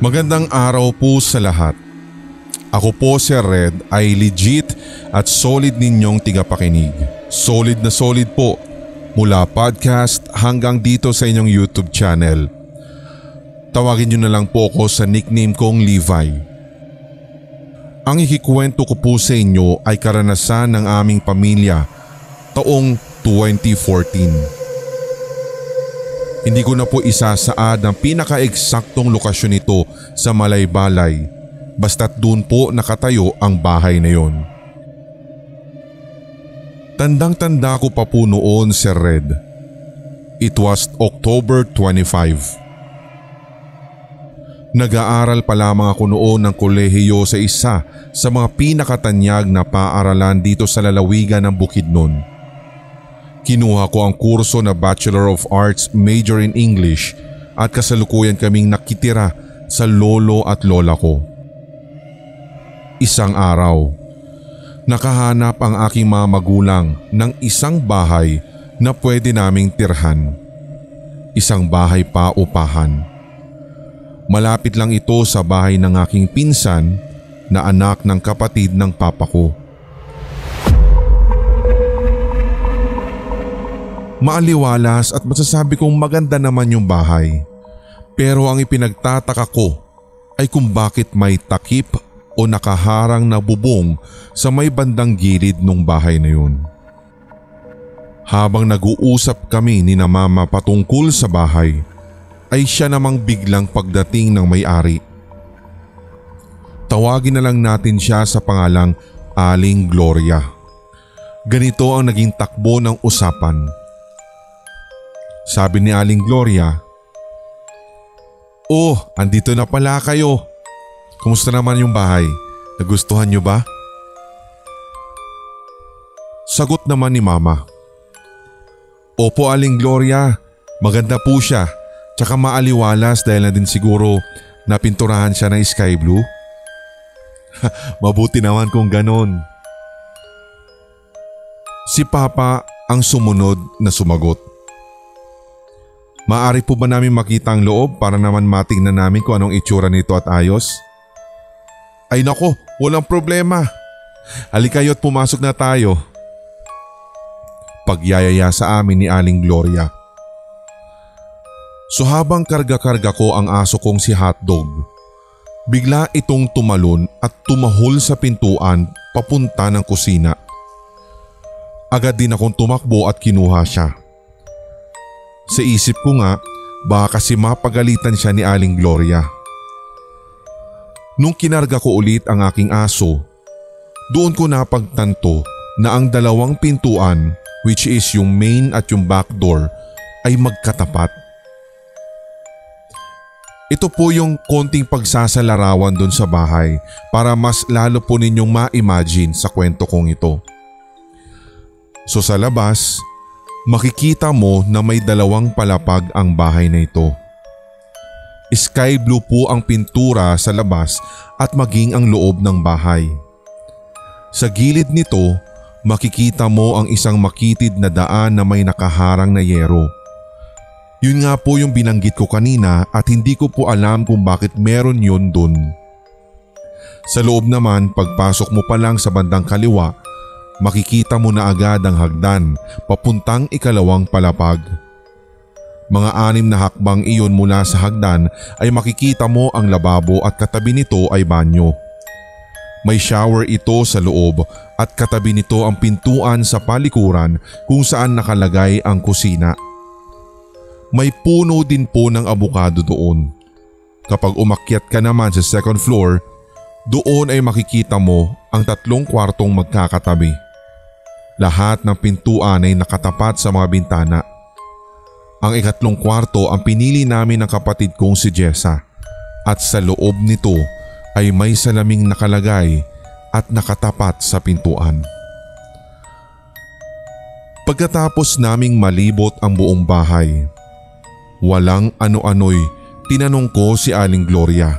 Magandang araw po sa lahat. Ako po si Red ay legit at solid ninyong tigapakinig. Solid na solid po mula podcast hanggang dito sa inyong YouTube channel. Tawagin nyo na lang po ako sa nickname kong Levi. Ang ikikwento ko po sa inyo ay karanasan ng aming pamilya taong 2014. Hindi ko na po isasaad ang pinaka-eksaktong lokasyon nito sa Malaybalay basta't doon po nakatayo ang bahay na yon. Tandang-tanda ko pa po noon, Sir Red. It was October 25. Nag-aaral pa lamang ako noon ng kolehiyo sa isa sa mga pinakatanyag na paaralan dito sa lalawigan ng Bukidnon. Kinuha ko ang kurso na Bachelor of Arts major in English at kasalukuyan kaming nakitira sa lolo at lola ko. Isang araw, nakahanap ang aking mga magulang ng isang bahay na pwede naming tirhan. Isang bahay pa upahan. Malapit lang ito sa bahay ng aking pinsan na anak ng kapatid ng papa ko. Maaliwalas at masasabi kong maganda naman yung bahay. Pero ang ipinagtataka ko ay kung bakit may takip o nakaharang na bubong sa may bandang gilid ng bahay na yun. Habang nag-uusap kami ni na mama patungkol sa bahay, ay siya namang biglang pagdating ng may-ari. Tawagin na lang natin siya sa pangalang Aling Gloria. Ganito ang naging takbo ng usapan. Sabi ni Aling Gloria, "Oh, andito na pala kayo. Kumusta naman yung bahay? Nagustuhan niyo ba?" Sagot naman ni Mama, "Opo, Aling Gloria, maganda po siya. Tsaka maaliwalas dahil na din siguro napinturahan siya ng sky blue." "Mabuti naman kung ganon." Si Papa ang sumunod na sumagot. "Maaari po ba namin makita ang loob para naman matingnan namin kung anong itsura nito at ayos?" "Ay nako, walang problema. Halika kayo at pumasok na tayo." Pagyayaya sa amin ni Aling Gloria. So habang karga-karga ko ang aso kong si Hotdog, bigla itong tumalon at tumahol sa pintuan papunta ng kusina. Agad din akong tumakbo at kinuha siya. Sa isip ko nga, baka kasi mapagalitan siya ni Aling Gloria. Nung kinarga ko ulit ang aking aso, doon ko napagtanto na ang dalawang pintuan, which is yung main at yung back door, ay magkatapat. Ito po yung konting pagsasalarawan doon sa bahay para mas lalo po ninyong ma-imagine sa kwento kong ito. So sa labas, makikita mo na may dalawang palapag ang bahay na ito. Sky blue po ang pintura sa labas at maging ang loob ng bahay. Sa gilid nito, makikita mo ang isang makitid na daan na may nakaharang na yero. Yun nga po yung binanggit ko kanina at hindi ko po alam kung bakit meron yun dun. Sa loob naman, pagpasok mo pa lang sa bandang kaliwa, makikita mo na agad ang hagdan papuntang ikalawang palapag. Mga 6 na hakbang iyon mula sa hagdan ay makikita mo ang lababo at katabi nito ay banyo. May shower ito sa loob at katabi nito ang pintuan sa palikuran kung saan nakalagay ang kusina. May puno din po ng abukado doon. Kapag umakyat ka naman sa second floor, doon ay makikita mo ang 3 kwartong magkakatabi. Lahat ng pintuan ay nakatapat sa mga bintana. Ang 3 kwarto ang pinili namin ng kapatid kong si Jessa at sa loob nito ay may salaming nakalagay at nakatapat sa pintuan. Pagkatapos naming malibot ang buong bahay, walang ano-ano'y tinanong ko si Aling Gloria.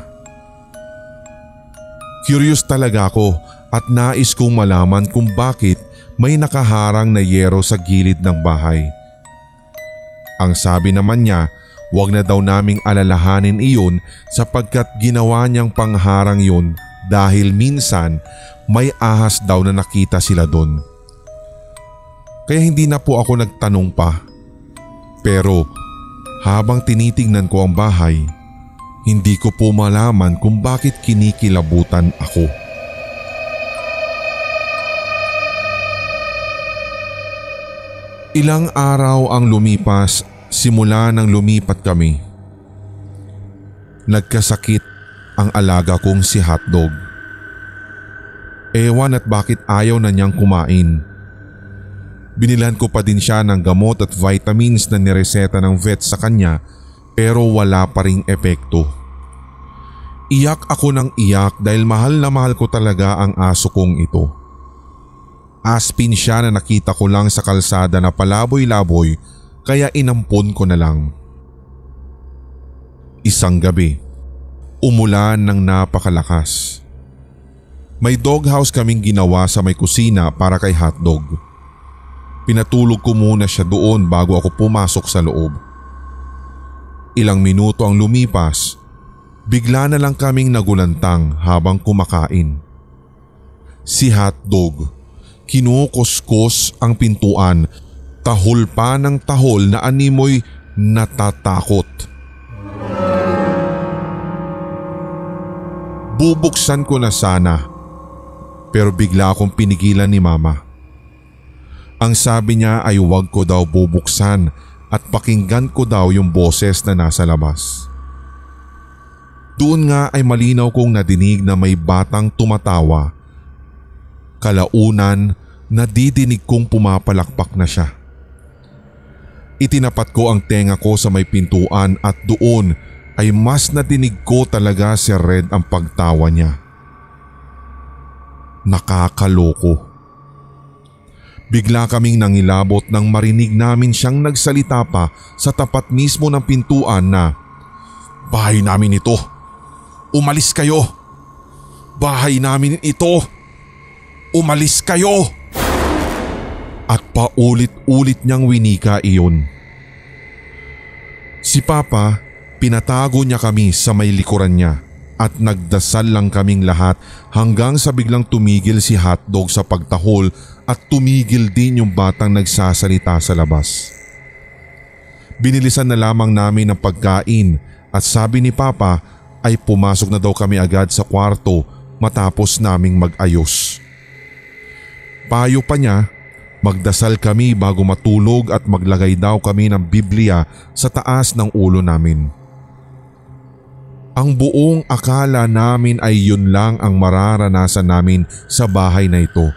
Curious talaga ako at nais kong malaman kung bakit may nakaharang na yero sa gilid ng bahay. Ang sabi naman niya, wag na daw naming alalahanin iyon sapagkat ginawa niyang pangharang yun dahil minsan may ahas daw na nakita sila doon. Kaya hindi na po ako nagtanong pa. Pero habang tinitingnan ko ang bahay, hindi ko po malaman kung bakit kinikilabutan ako. Ilang araw ang lumipas simula nang lumipat kami. Nagkasakit ang alaga kong si Hotdog. Ewan at bakit ayaw na niyang kumain. Binilhan ko pa din siya ng gamot at vitamins na nireseta ng vet sa kanya pero wala pa ring epekto. Iyak ako ng iyak dahil mahal na mahal ko talaga ang aso kong ito. Aspin siya na nakita ko lang sa kalsada na palaboy-laboy kaya inampon ko na lang. Isang gabi, umulan ng napakalakas. May doghouse kaming ginawa sa may kusina para kay Hotdog. Pinatulog ko muna siya doon bago ako pumasok sa loob. Ilang minuto ang lumipas, bigla na lang kaming nagulantang habang kumakain. Si Hotdog, kinukuskos ang pintuan, tahol pa ng tahol na animoy natatakot. Bubuksan ko na sana pero bigla akong pinigilan ni Mama. Ang sabi niya ay huwag ko daw bubuksan at pakinggan ko daw yung boses na nasa labas. Doon nga ay malinaw kong nadinig na may batang tumatawa. Kalaunan, nadidinig kong pumapalakpak na siya. Itinapat ko ang tenga ko sa may pintuan at doon ay mas nadinig ko talaga si Red ang pagtawa niya. Nakakaloko. Bigla kaming nangilabot nang marinig namin siyang nagsalita pa sa tapat mismo ng pintuan na, "Bahay namin ito. Umalis kayo. Bahay namin ito. Umalis kayo." At paulit-ulit niyang winika iyon. Si Papa, pinatago niya kami sa may likuran niya at nagdasal lang kaming lahat hanggang sa biglang tumigil si Hotdog sa pagtahol at tumigil din yung batang nagsasalita sa labas. Binilisan na lamang namin ang pagkain at sabi ni Papa ay pumasok na daw kami agad sa kwarto matapos naming mag-ayos. Payo pa niya, magdasal kami bago matulog at maglagay daw kami ng Biblia sa taas ng ulo namin. Ang buong akala namin ay yun lang ang mararanasan namin sa bahay na ito.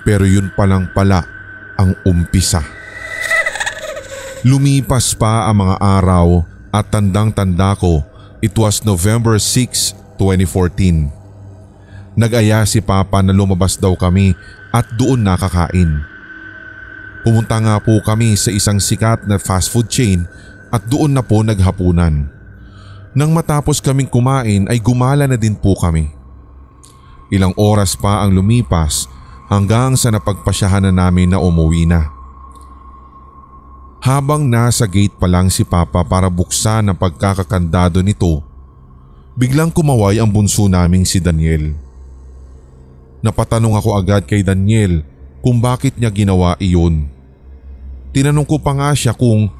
Pero yun pa lang pala ang umpisa. Lumipas pa ang mga araw at tandang-tanda ko, it was November 6, 2014. Nag-aya si Papa na lumabas daw kami at doon nakakain. Pumunta nga po kami sa isang sikat na fast food chain at doon na po naghapunan. Nang matapos kaming kumain ay gumala na din po kami. Ilang oras pa ang lumipas hanggang sa napagpasyahan na namin na umuwi na. Habang nasa gate pa lang si Papa para buksan ang pagkakakandado nito, biglang kumaway ang bunso naming si Daniel. Napatanong ako agad kay Daniel kung bakit niya ginawa iyon. Tinanong ko pa nga siya kung,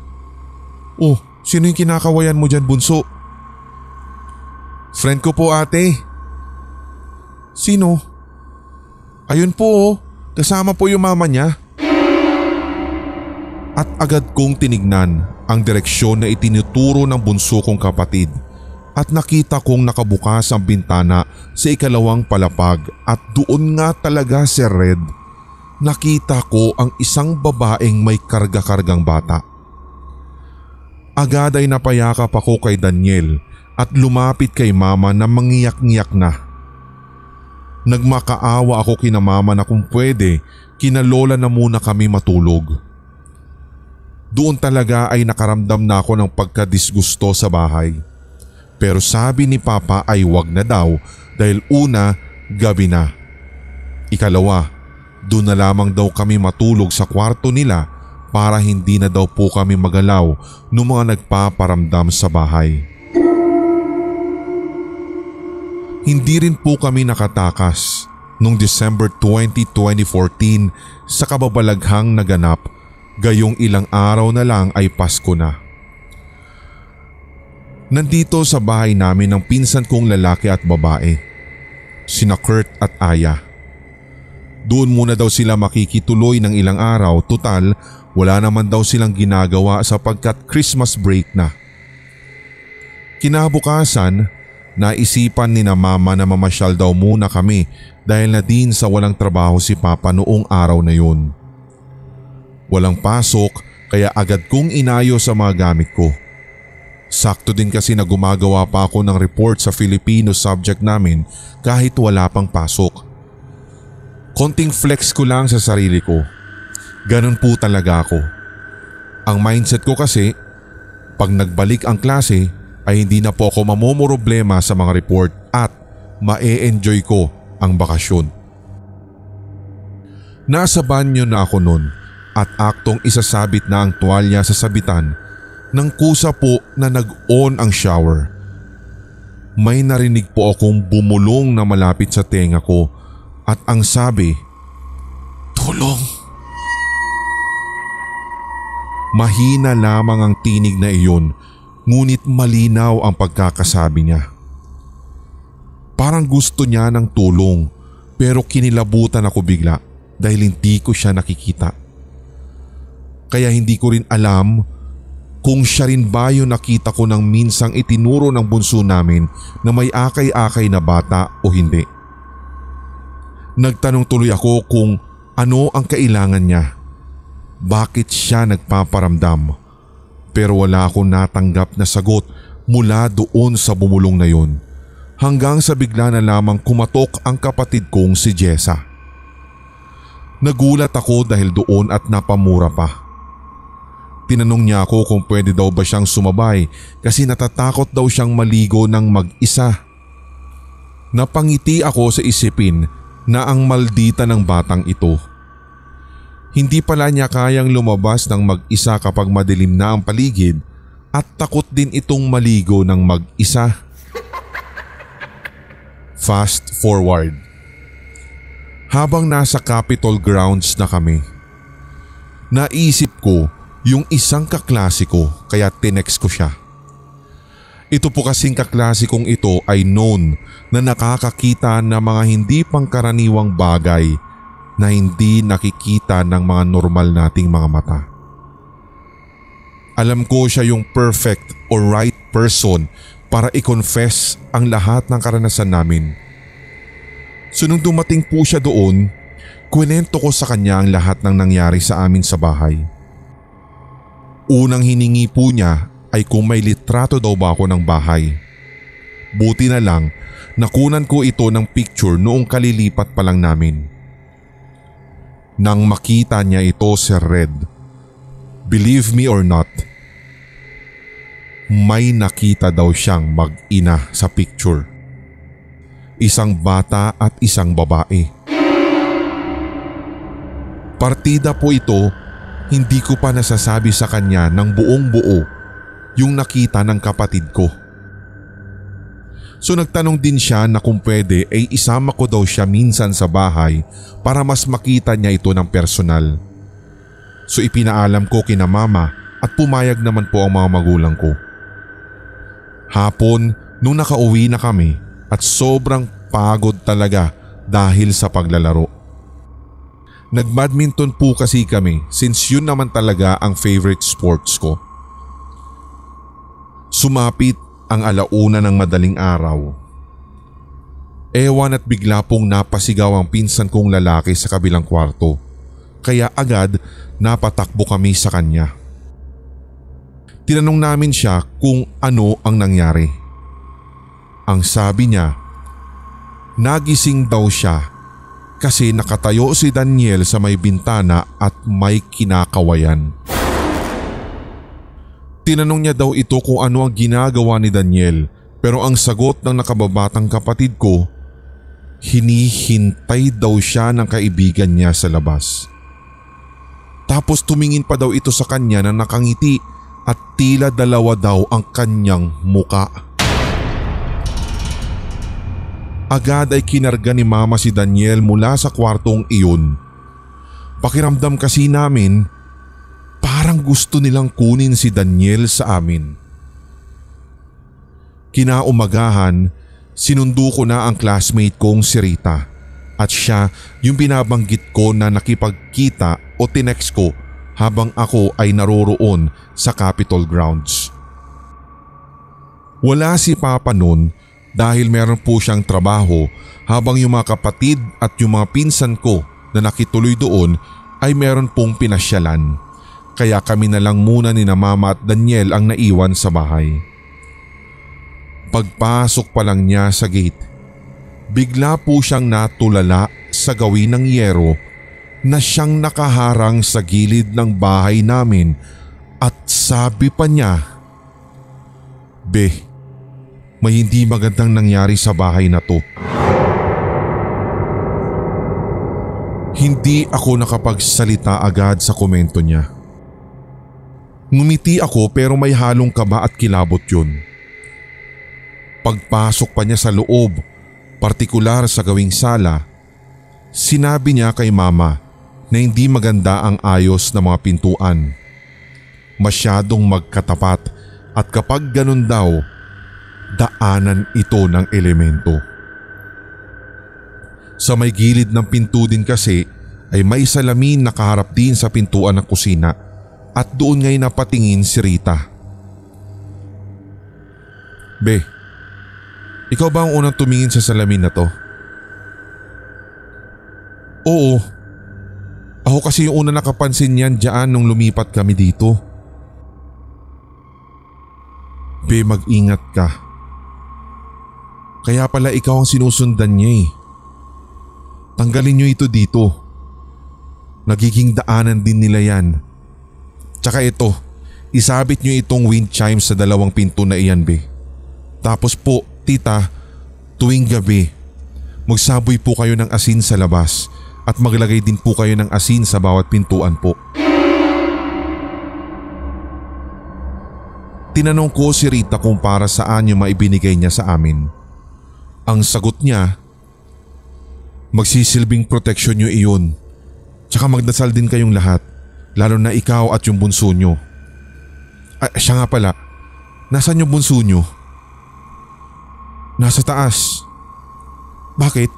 "Oh, sino yung kinakawayan mo dyan, bunso?" "Friend ko po, ate." "Sino?" "Ayun po, kasama po yung mama niya." At agad kong tinignan ang direksyon na itinuturo ng bunso kong kapatid at nakita kong nakabukas ang bintana sa ikalawang palapag at doon nga talaga si Red. Nakita ko ang isang babaeng may karga-kargang bata. Agad ay napayakap ako kay Daniel at lumapit kay Mama na mangiyak-ngiyak na. Nagmakaawa ako kina Mama na kung pwede, kinalola na muna kami matulog. Doon talaga ay nakaramdam na ako ng pagkadisgusto sa bahay. Pero sabi ni Papa ay wag na daw dahil una, gabi na. Ikalawa, doon na lamang daw kami matulog sa kwarto nila para hindi na daw po kami magalaw ng mga nagpaparamdam sa bahay. Hindi rin po kami nakatakas noong December 20, 2014 sa kababalaghang naganap, gayong ilang araw na lang ay Pasko na. Nandito sa bahay namin ang pinsan kong lalaki at babae, sina Kurt at Aya. Doon muna daw sila makikituloy ng ilang araw, tutal wala naman daw silang ginagawa sapagkat Christmas break na. Kinabukasan, naisipan ni na mama na mamasyal daw muna kami dahil na din sa walang trabaho si Papa noong araw na yun. Walang pasok kaya agad kong inayos sa mga gamit ko. Sakto din kasi na gumagawa pa ako ng report sa Filipino subject namin kahit wala pang pasok. Konting flex ko lang sa sarili ko. Ganun po talaga ako. Ang mindset ko kasi, pag nagbalik ang klase ay hindi na po ako mamomroblema sa mga report at ma-e-enjoy ko ang bakasyon. Nasa banyo na ako nun at aktong isasabit na ang tuwalya sa sabitan nang kusa po na nag-on ang shower. May narinig po akong bumulong na malapit sa tenga ko at ang sabi, "Tulong!" Mahina lamang ang tinig na iyon, ngunit malinaw ang pagkakasabi niya. Parang gusto niya ng tulong pero kinilabutan ako bigla dahil hindi ko siya nakikita. Kaya hindi ko rin alam kung siya rin ba yung nakita ko nang minsang itinuro ng bunso namin na may akay-akay na bata o hindi. Nagtanong tuloy ako kung ano ang kailangan niya. Bakit siya nagpaparamdam? Pero wala akong natanggap na sagot mula doon sa bumulong na yun. Hanggang sa bigla na lamang kumatok ang kapatid kong si Jessa. Nagulat ako dahil doon at napamura pa. Tinanong niya ako kung pwede daw ba siyang sumabay kasi natatakot daw siyang maligo ng mag-isa. Napangiti ako sa isipin na ang maldita ng batang ito. Hindi pala niya kayang lumabas ng mag-isa kapag madilim na ang paligid at takot din itong maligo ng mag-isa. Fast forward. Habang nasa Capitol grounds na kami, naisip ko yung isang kaklase ko kaya tinext ko siya. Ito po kasing kaklase kong ito ay known na nakakakita ng mga hindi pangkaraniwang bagay na hindi nakikita ng mga normal nating mga mata. Alam ko siya yung perfect or right person para i-confess ang lahat ng karanasan namin. So nung dumating po siya doon, kwento ko sa kanya ang lahat ng nangyari sa amin sa bahay. Unang hiningi po niya ay kung may litrato daw ba ako ng bahay. Buti na lang nakunan ko ito ng picture noong kalilipat pa lang namin. Nang makita niya ito, Sir Red, believe me or not, may nakita daw siyang mag-ina sa picture. Isang bata at isang babae. Partida po ito, hindi ko pa nasasabi sa kanya ng buong buo yung nakita ng kapatid ko. So nagtanong din siya na kung pwede ay isama ko daw siya minsan sa bahay para mas makita niya ito ng personal. So ipinaalam ko kina mama at pumayag naman po ang mga magulang ko. Hapon nung nakauwi na kami at sobrang pagod talaga dahil sa paglalaro. Nag-badminton po kasi kami since yun naman talaga ang favorite sports ko. Sumapit ang alauna ng madaling araw. Ewan at bigla pong napasigaw ang pinsan kong lalaki sa kabilang kwarto. Kaya agad napatakbo kami sa kanya. Tinanong namin siya kung ano ang nangyari. Ang sabi niya, nagising daw siya kasi nakatayo si Daniel sa may bintana at may kinakawayan. Tinanong niya daw ito kung ano ang ginagawa ni Daniel pero ang sagot ng nakababatang kapatid ko, hinihintay daw siya ng kaibigan niya sa labas. Tapos tumingin pa daw ito sa kanya na nakangiti at tila dalawa daw ang kanyang muka. Agad ay kinarga ni Mama si Daniel mula sa kwartong iyon. Pakiramdam kasi namin parang gusto nilang kunin si Daniel sa amin. Kinaumagahan, sinundo ko na ang classmate kong si Rita at siya yung binabanggit ko na nakipagkita o tinext ko habang ako ay naroroon sa Capitol grounds. Wala si Papa noon dahil meron po siyang trabaho habang yung mga kapatid at yung mga pinsan ko na nakituloy doon ay meron pong pinasyalan. Kaya kami na lang muna ni na Mama at Daniel ang naiwan sa bahay. Pagpasok pa lang niya sa gate, bigla po siyang natulala sa gawin ng yero na siyang nakaharang sa gilid ng bahay namin at sabi pa niya, "Be, may hindi magandang nangyari sa bahay na to." Hindi ako nakapagsalita agad sa komento niya. Ngumiti ako pero may halong kaba at kilabot yun. Pagpasok pa niya sa loob, partikular sa gawing sala, sinabi niya kay Mama na hindi maganda ang ayos ng mga pintuan. Masyadong magkatapat at kapag ganun daw, daanan ito ng elemento. Sa may gilid ng pinto din kasi ay may salamin na kaharap din sa pintuan ng kusina at doon ngay napatingin si Rita. "Be, ikaw ba ang unang tumingin sa salamin na to?" "Oo. Ako kasi yung una nakapansin yan dyan nung lumipat kami dito." "Be, mag-ingat ka. Kaya pala ikaw ang sinusundan niya eh. Tanggalin niyo ito dito. Nagiging daanan din nila yan. Tsaka ito, isabit niyo itong wind chimes sa dalawang pinto na iyan, be. Tapos po, tita, tuwing gabi, magsaboy po kayo ng asin sa labas at maglagay din po kayo ng asin sa bawat pintuan po." Tinanong ko si Rita kung para saan yung maibinigay niya sa amin. Ang sagot niya, "Magsisilbing proteksyon niyo iyon. Tsaka magdasal din kayong lahat, lalo na ikaw at yung bunso niyo." Siya nga pala, nasaan yung bunso niyo?" "Nasa taas." "Bakit?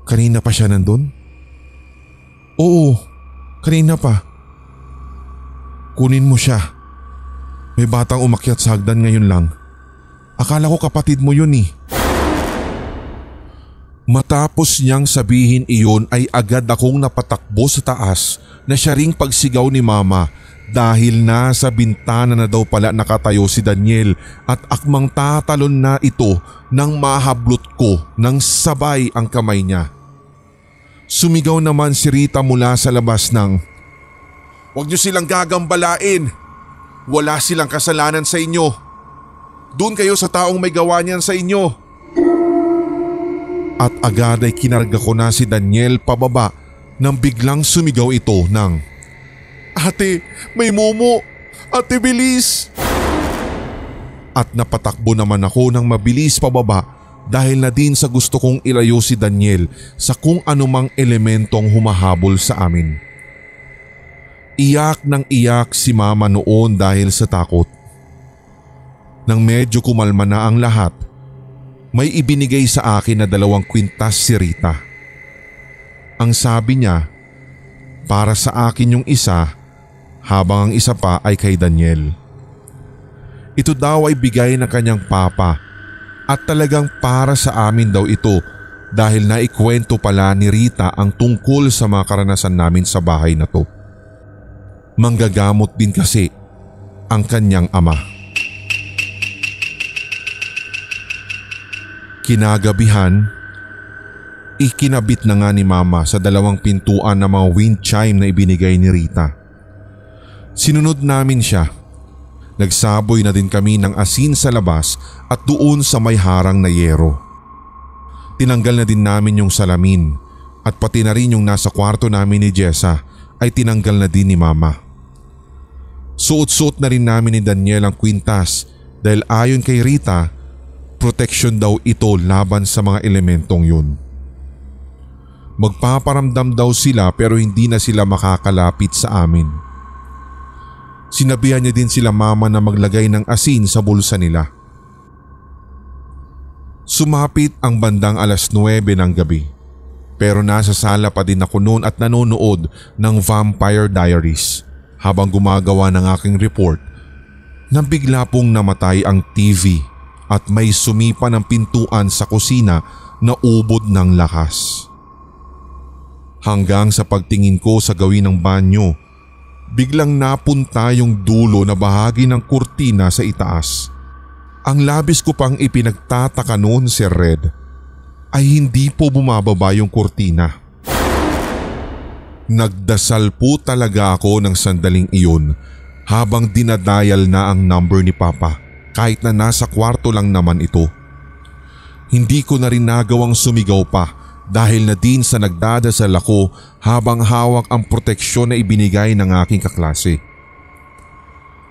Kanina pa siya nandun?" "Oo, kanina pa." "Kunin mo siya. May batang umakyat sa hagdan ngayon lang. Akala ko kapatid mo yun eh." Matapos niyang sabihin iyon ay agad akong napatakbo sa taas na siya ring pagsigaw ni Mama dahil nasa bintana na daw pala nakatayo si Daniel at akmang tatalon na ito nang mahablot ko ng sabay ang kamay niya. Sumigaw naman si Rita mula sa labas ng, "Huwag niyo silang gagambalain. Wala silang kasalanan sa inyo. Doon kayo sa taong may gawa niyan sa inyo." At agad ay kinarga ko na si Daniel pababa nang biglang sumigaw ito ng, "Ate, may mumu! Ate, bilis!" At napatakbo naman ako ng mabilis pababa dahil na din sa gusto kong ilayo si Daniel sa kung anumang elementong humahabol sa amin. Iyak ng iyak si Mama noon dahil sa takot. Nang medyo kumalma na ang lahat, may ibinigay sa akin na 2 kwintas si Rita. Ang sabi niya, para sa akin yung isa habang ang isa pa ay kay Daniel. Ito daw ay bigay ng kanyang papa at talagang para sa amin daw ito dahil naikwento pala ni Rita ang tungkol sa mga karanasan namin sa bahay na to. Manggagamot din kasi ang kanyang ama. Kinagabihan, ikinabit na nga ni Mama sa 2 pintuan na mga wind chime na ibinigay ni Rita. Sinunod namin siya. Nagsaboy na din kami ng asin sa labas at doon sa may harang na yero. Tinanggal na din namin yung salamin at pati na rin yung nasa kwarto namin ni Jessa ay tinanggal na din ni Mama. Suot-suot na rin namin ni Daniel ang kwintas dahil ayon kay Rita, proteksyon daw ito laban sa mga elementong yun. Magpaparamdam daw sila pero hindi na sila makakalapit sa amin. Sinabihan niya din sila Mama na maglagay ng asin sa bulsa nila. Sumapit ang bandang 9:00 ng gabi pero nasa sala pa din ako noon at nanonood ng Vampire Diaries habang gumagawa ng aking report nang bigla pong namatay ang TV at may sumipa ng pintuan sa kusina na ubod ng lakas. Hanggang sa pagtingin ko sa gawin ng banyo, biglang napunta yung dulo na bahagi ng kurtina sa itaas. Ang labis ko pang ipinagtataka noon, Sir Red, ay hindi po bumababa yung kurtina. Nagdasal po talaga ako ng sandaling iyon habang dinadial na ang number ni Papa kahit na nasa kwarto lang naman ito. Hindi ko na rin nagawang sumigaw pa dahil na din sa nagdadasal ako habang hawak ang proteksyon na ibinigay ng aking kaklase.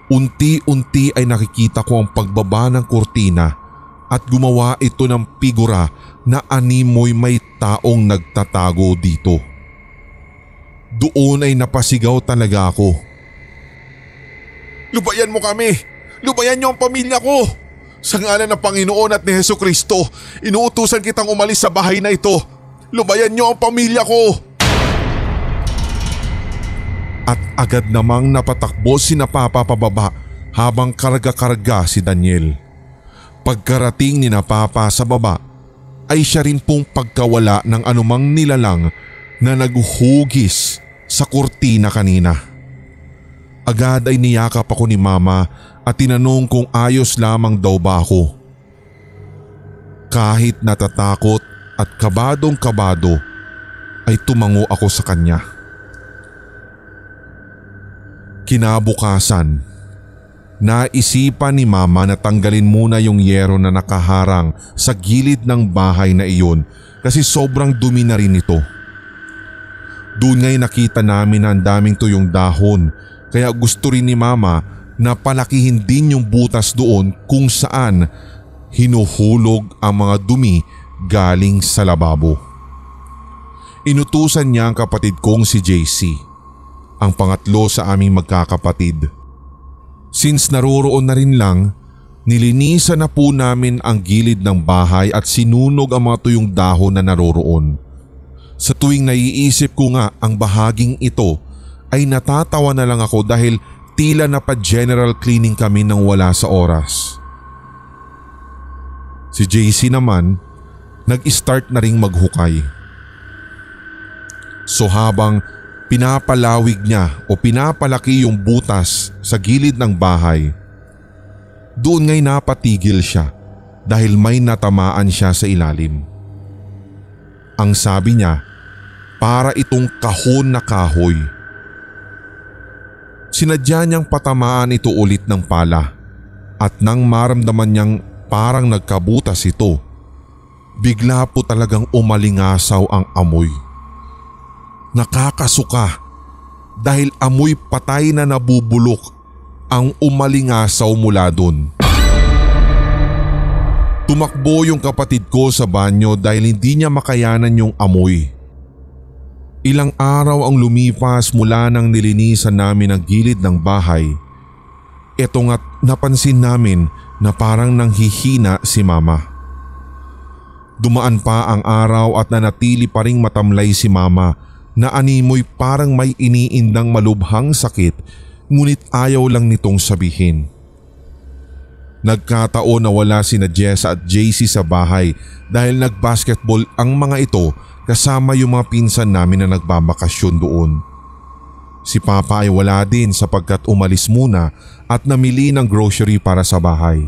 Unti-unti ay nakikita ko ang pagbaba ng kurtina at gumawa ito ng figura na animoy may taong nagtatago dito. Doon ay napasigaw talaga ako. "Lubayan mo kami! Lubayan niyo ang pamilya ko! Sa ngalan ng Panginoon at ni Hesukristo, inuutusan kitang umalis sa bahay na ito! Lubayan niyo ang pamilya ko!" At agad namang napatakbo sina Papa pababa habang karga-karga si Daniel. Pagkarating ni na Papa sa baba ay siya rin pong pagkawala ng anumang nilalang na naghuhugis sa kurtina kanina. Agad ay niyakap ako ni Mama at tinanong kung ayos lamang daw ba ako. Kahit natatakot at kabadong-kabado ay tumango ako sa kanya. Kinabukasan, naisipan ni Mama na tanggalin muna yung yero na nakaharang sa gilid ng bahay na iyon kasi sobrang dumi na rin ito. Doon nga'y nakita namin na ang daming tuyong dahon kaya gusto rin ni Mama na palakihin din yung butas doon kung saan hinuhulog ang mga dumi galing sa lababo. Inutusan niya ang kapatid kong si JC, ang pangatlo sa aming magkakapatid. Since naroroon na rin lang, nilinisan na po namin ang gilid ng bahay at sinunog ang mga tuyong dahon na naroroon. Sa tuwing naiisip ko nga ang bahaging ito ay natatawa na lang ako dahil tila na pa-general cleaning kami nang wala sa oras. Si JC naman, nag-start na ring maghukay. So habang pinapalawig niya o pinapalaki yung butas sa gilid ng bahay, doon nga'y napatigil siya dahil may natamaan siya sa ilalim. Ang sabi niya, para itong kahon na kahoy. Sinadya niyang patamaan ito ulit ng pala at nang maramdaman niyang parang nagkabutas ito, bigla po talagang umalingasaw ang amoy. Nakakasuka dahil amoy patay na nabubulok ang umalingasaw mula dun. Tumakbo yung kapatid ko sa banyo dahil hindi niya makayanan yung amoy. Ilang araw ang lumipas mula nang nilinisan namin ang gilid ng bahay. Eto nga't napansin namin na parang nanghihina si Mama. Dumaan pa ang araw at nanatili pa ring matamlay si Mama na animoy parang may iniindang malubhang sakit ngunit ayaw lang nitong sabihin. Nagkataon na wala sina Jessa at JC sa bahay dahil nagbasketball ang mga ito kasama yung mga pinsan namin na nagbabakasyon doon. Si Papa ay wala din sapagkat umalis muna at namili ng grocery para sa bahay.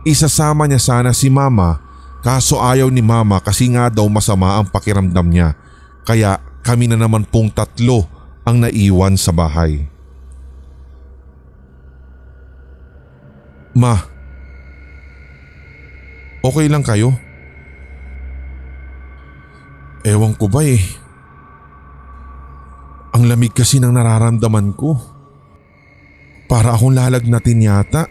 Isasama niya sana si Mama kaso ayaw ni Mama kasi nga daw masama ang pakiramdam niya kaya kami na naman pong tatlo ang naiwan sa bahay. Ma, okay lang kayo? Ewan ko ba eh. Ang lamig kasi ng nararamdaman ko. Para akong lalagnatin yata.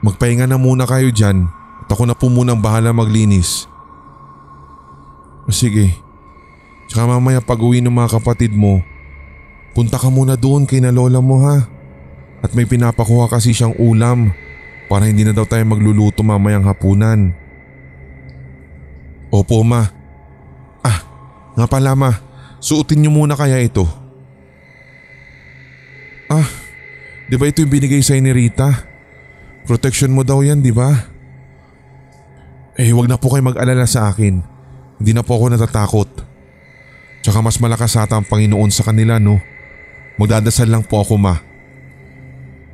Magpahinga na muna kayo dyan at ako na po munang bahala maglinis. Sige. Tsaka mamaya pag uwi ng mga kapatid mo, punta ka muna doon kay na lola mo ha. At may pinapakuha kasi siyang ulam para hindi na daw tayo magluluto mamayang hapunan. Opo ma. Nga pala ma, suotin niyo muna kaya ito. Di ba ito yung binigay sa'yo ni Rita? Protection mo daw yan, di ba? Wag na po kayo mag-alala sa akin. Hindi na po ako natatakot. Tsaka mas malakas ata ang Panginoon sa kanila, no? Magdadasal lang po ako, ma.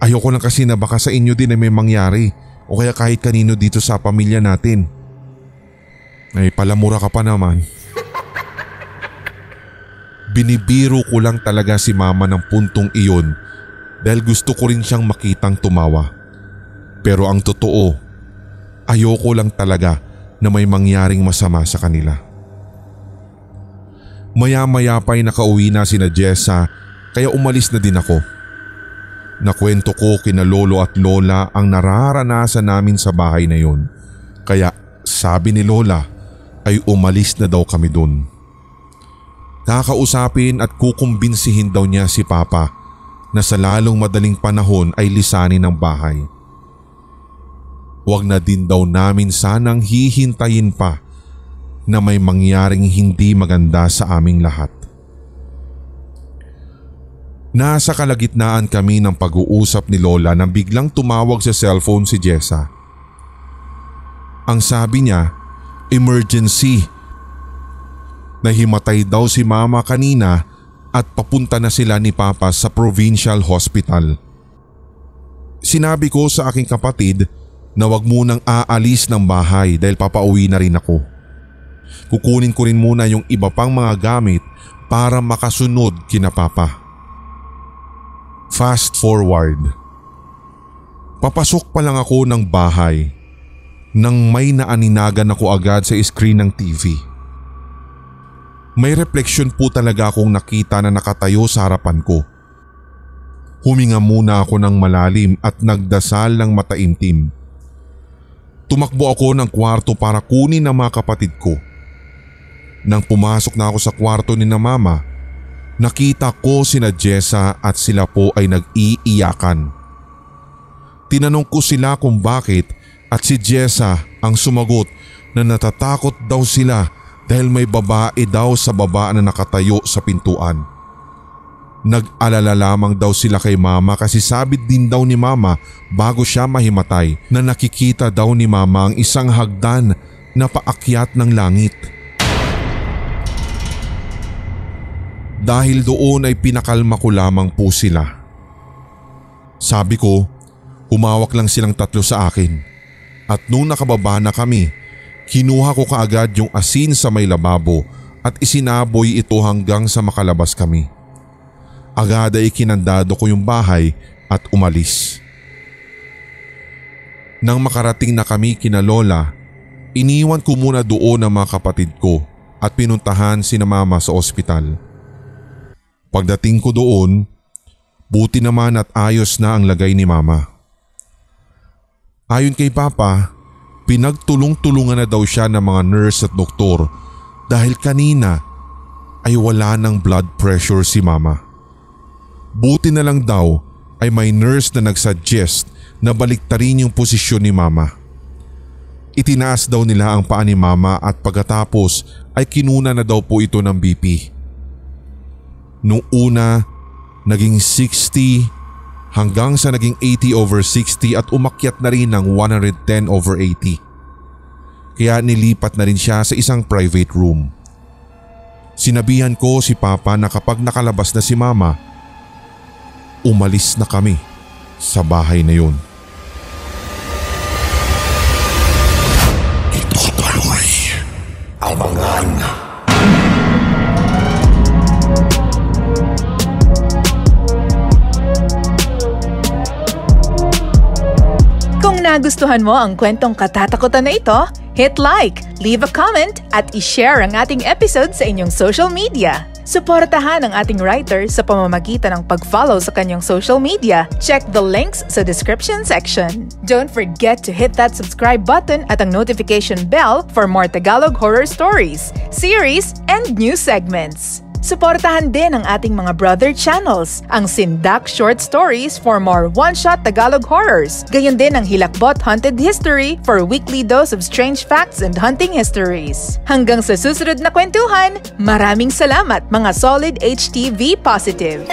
Ayoko lang kasi na baka sa inyo din ay may mangyari o kaya kahit kanino dito sa pamilya natin. Palamura ka pa naman. Binibiro ko lang talaga si mama ng puntong iyon dahil gusto ko rin siyang makitang tumawa. Pero ang totoo, ayoko lang talaga na may mangyaring masama sa kanila. Maya-maya pa'y nakauwi na sina Jessa kaya umalis na din ako. Nakwento ko kina lolo at lola ang nararanasan namin sa bahay na yun. Kaya sabi ni lola ay umalis na daw kami dun. Kakausapin at kukumbinsihin daw niya si papa na sa lalong madaling panahon ay lisanin ang bahay. Huwag na din daw namin sanang hihintayin pa na may mangyaring hindi maganda sa aming lahat. Nasa kalagitnaan kami ng pag-uusap ni Lola nang biglang tumawag sa cellphone si Jessa. Ang sabi niya, emergency. Nahimatay daw si mama kanina at papunta na sila ni papa sa provincial hospital. Sinabi ko sa aking kapatid na wag munang aalis ng bahay dahil papauwi na rin ako. Kukunin ko rin muna yung iba pang mga gamit para makasunod kina papa. Fast forward. Papasok pa lang ako ng bahay nang may naaninagan ako agad sa screen ng TV. May refleksyon po talaga akong nakita na nakatayo sa harapan ko. Huminga muna ako ng malalim at nagdasal ng mataimtim. Tumakbo ako ng kwarto para kunin ang mga kapatid ko. Nang pumasok na ako sa kwarto ni na mama, nakita ko sina Jessa at sila po ay nag-iiyakan. Tinanong ko sila kung bakit at si Jessa ang sumagot na natatakot daw sila dahil may babae daw sa baba na nakatayo sa pintuan. Nag-alala lamang daw sila kay mama kasi sabit din daw ni mama bago siya mahimatay na nakikita daw ni mama ang isang hagdan na paakyat ng langit. Dahil doon ay pinakalma ko lamang po sila. Sabi ko, humawak lang silang tatlo sa akin at nung nakababa na kami, kinuha ko kaagad yung asin sa may lababo at isinaboy ito hanggang sa makalabas kami. Agad ay kinandado ko yung bahay at umalis. Nang makarating na kami kina lola, iniwan ko muna doon ang mga kapatid ko at pinuntahan sina mama sa ospital. Pagdating ko doon, buti naman at ayos na ang lagay ni mama. Ayon kay papa, pinagtulong-tulungan na daw siya ng mga nurse at doktor dahil kanina ay wala ng blood pressure si mama. Buti na lang daw ay may nurse na nagsuggest na baliktarin yung posisyon ni mama. Itinaas daw nila ang paa ni mama at pagkatapos ay kinuna na daw po ito ng BP. Nung una, naging 60 hanggang sa naging 80/60 at umakyat na rin ng 110/80. Kaya nilipat na rin siya sa isang private room. Sinabihan ko si papa na kapag nakalabas na si mama, umalis na kami sa bahay na yun. Itutuloy. Abangan. Kung nagustuhan mo ang kwentong katatakutan na ito, hit like, leave a comment at i-share ang ating episode sa inyong social media. Suportahan ang ating writer sa pamamagitan ng pag-follow sa kanyang social media. Check the links sa description section. Don't forget to hit that subscribe button at ang notification bell for more Tagalog horror stories, series, and new segments. Suportahan din ang ating mga brother channels, ang Sindak Short Stories for more one-shot Tagalog horrors. Gayon din ang Hilakbot Haunted History for weekly dose of strange facts and hunting histories. Hanggang sa susunod na kwentuhan, maraming salamat mga solid HTV positive.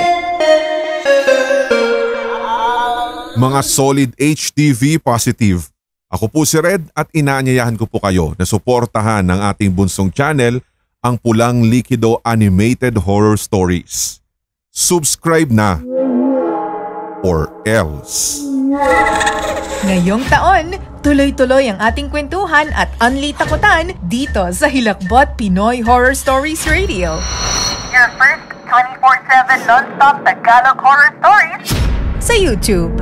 Mga solid HTV positive. Ako po si Red at inaanyayahan ko po kayo na suportahan ng ating bunsong channel, ang Pulang Likido Animated Horror Stories. Subscribe na or else. Ngayong taon, tuloy-tuloy ang ating kwentuhan at unli takutan dito sa Hilakbot Pinoy Horror Stories Radio. Your first 24/7 non-stop Tagalog horror stories Sa YouTube.